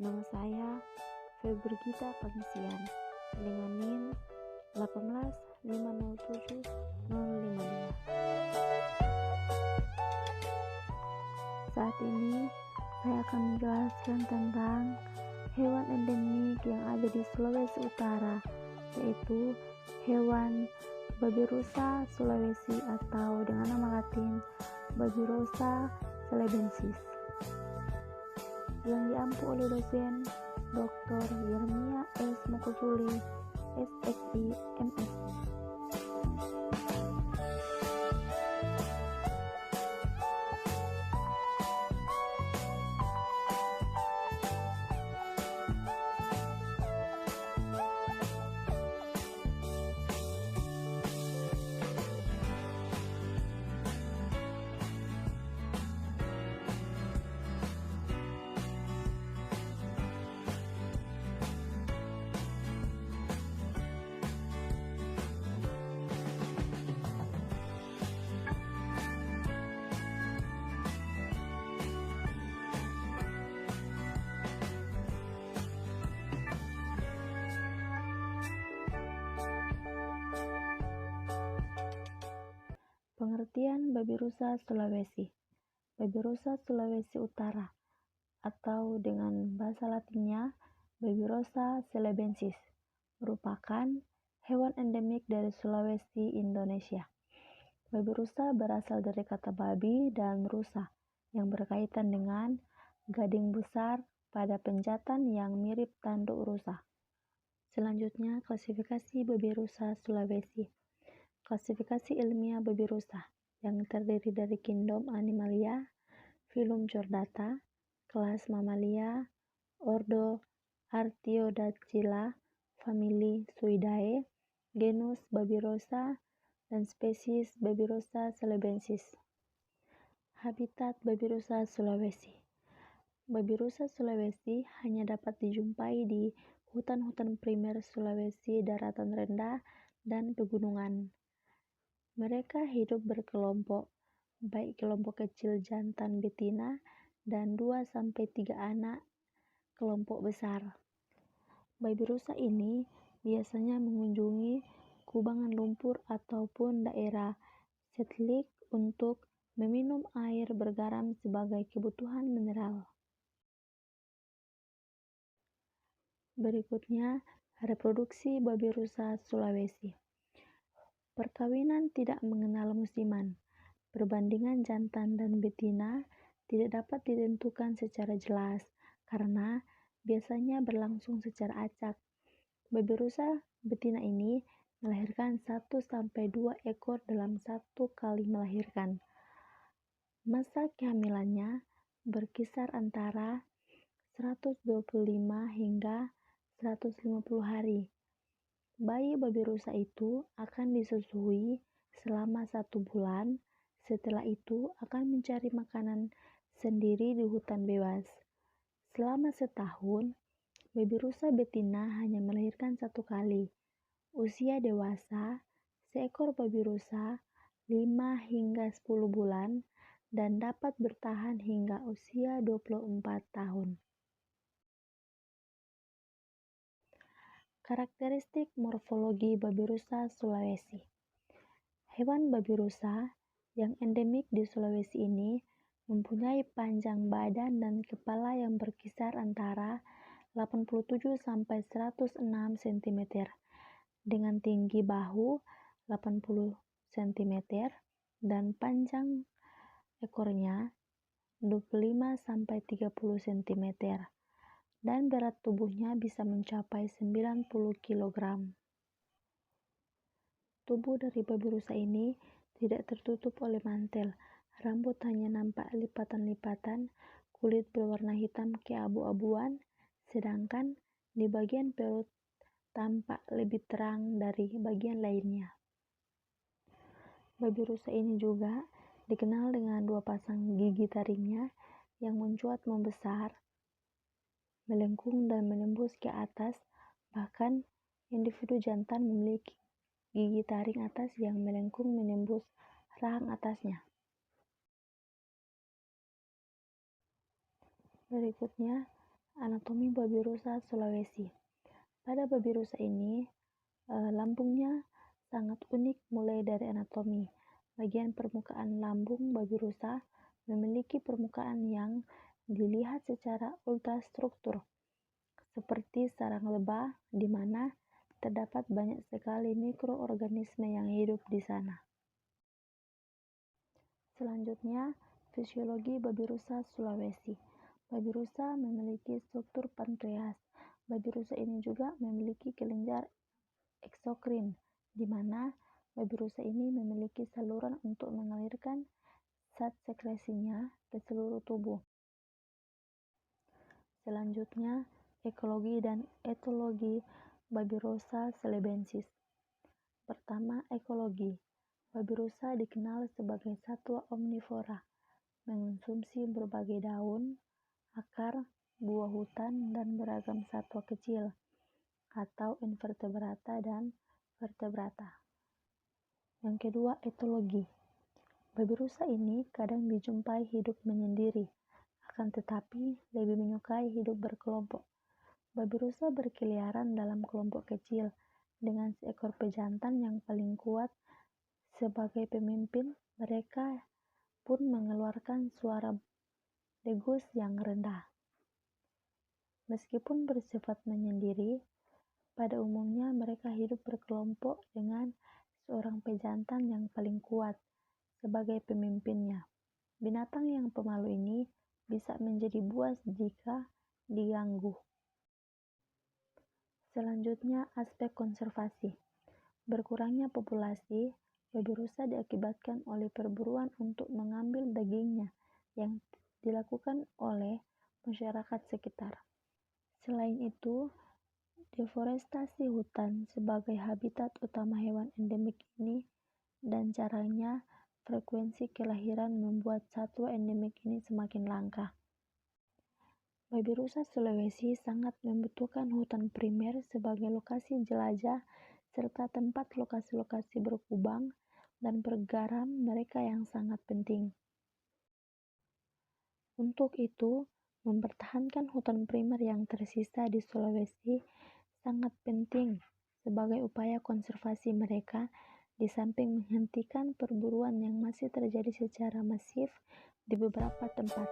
Nama saya Febrigita Pangisian dengan NIM 18507-052. Saat ini saya akan menjelaskan tentang hewan endemik yang ada di Sulawesi Utara, yaitu hewan Babirusa Sulawesi atau dengan nama latin Babirusa celebensis, yang diampu oleh dosen Dr. Yermia S. Mokosuli, SSI, MSI. Pengertian Babirusa Sulawesi. Babirusa Sulawesi Utara atau dengan bahasa latinnya Babirusa celebensis merupakan hewan endemik dari Sulawesi, Indonesia. Babirusa berasal dari kata babi dan rusa yang berkaitan dengan gading besar pada penjatan yang mirip tanduk rusa. Selanjutnya, klasifikasi Babirusa Sulawesi. Klasifikasi ilmiah Babirusa yang terdiri dari kingdom Animalia, filum Chordata, kelas Mamalia, ordo Artiodactyla, famili Suidae, genus Babirusa, dan spesies Babirusa celebensis. Habitat Babirusa Sulawesi. Babirusa Sulawesi hanya dapat dijumpai di hutan-hutan primer Sulawesi daratan rendah dan pegunungan. Mereka hidup berkelompok, baik kelompok kecil jantan betina dan 2-3 anak kelompok besar. Babirusa ini biasanya mengunjungi kubangan lumpur ataupun daerah settlik untuk meminum air bergaram sebagai kebutuhan mineral. Berikutnya, reproduksi Babirusa Sulawesi. Perkawinan tidak mengenal musiman. Perbandingan jantan dan betina tidak dapat ditentukan secara jelas karena biasanya berlangsung secara acak. Babirusa betina ini melahirkan 1-2 ekor dalam satu kali melahirkan. Masa kehamilannya berkisar antara 125 hingga 150 hari. Bayi Babirusa itu akan disusui selama 1 bulan, setelah itu akan mencari makanan sendiri di hutan bebas. Selama setahun, Babirusa betina hanya melahirkan 1 kali. Usia dewasa, seekor Babirusa 5 hingga 10 bulan dan dapat bertahan hingga usia 24 tahun. Karakteristik morfologi Babirusa Sulawesi. Hewan Babirusa yang endemik di Sulawesi ini mempunyai panjang badan dan kepala yang berkisar antara 87-106 cm dengan tinggi bahu 80 cm dan panjang ekornya 25-30 cm. Dan berat tubuhnya bisa mencapai 90 kg. Tubuh dari Babirusa ini tidak tertutup oleh mantel, rambut hanya nampak lipatan-lipatan, kulit berwarna hitam keabu-abuan, sedangkan di bagian perut tampak lebih terang dari bagian lainnya. Babirusa ini juga dikenal dengan 2 pasang gigi taringnya yang mencuat membesar, melengkung dan menembus ke atas. Bahkan individu jantan memiliki gigi taring atas yang melengkung menembus rahang atasnya. Berikutnya, Anatomi babi rusa Sulawesi. Pada babi rusa ini, lambungnya sangat unik mulai dari anatomi. Bagian permukaan lambung babi rusa memiliki permukaan yang dilihat secara ultrastruktur, seperti sarang lebah, di mana terdapat banyak sekali mikroorganisme yang hidup di sana. Selanjutnya, fisiologi babi rusa Sulawesi. Babi rusa memiliki struktur pankreas. Babi rusa ini juga memiliki kelenjar eksokrin, di mana babi rusa ini memiliki saluran untuk mengalirkan zat sekresinya ke seluruh tubuh. Selanjutnya, ekologi dan etologi babi rusa celebensis. Pertama, ekologi. Babi rusa dikenal sebagai satwa omnivora, mengonsumsi berbagai daun, akar, buah hutan, dan beragam satwa kecil atau invertebrata dan vertebrata. Yang kedua, etologi. Babi rusa ini kadang dijumpai hidup menyendiri, akan tetapi lebih menyukai hidup berkelompok. Babi rusa berkeliaran dalam kelompok kecil dengan seekor pejantan yang paling kuat sebagai pemimpin. Mereka pun mengeluarkan suara degus yang rendah. Meskipun bersifat menyendiri, pada umumnya mereka hidup berkelompok dengan seorang pejantan yang paling kuat sebagai pemimpinnya. Binatang yang pemalu ini bisa menjadi buas jika diganggu. Selanjutnya, aspek konservasi. Berkurangnya populasi babi rusa diakibatkan oleh perburuan untuk mengambil dagingnya yang dilakukan oleh masyarakat sekitar. Selain itu, deforestasi hutan sebagai habitat utama hewan endemik ini dan caranya frekuensi kelahiran membuat satwa endemik ini semakin langka. Babi rusa Sulawesi sangat membutuhkan hutan primer sebagai lokasi jelajah serta tempat lokasi-lokasi berkubang dan bergaram mereka yang sangat penting. Untuk itu, mempertahankan hutan primer yang tersisa di Sulawesi sangat penting sebagai upaya konservasi mereka, di samping menghentikan perburuan yang masih terjadi secara masif di beberapa tempat.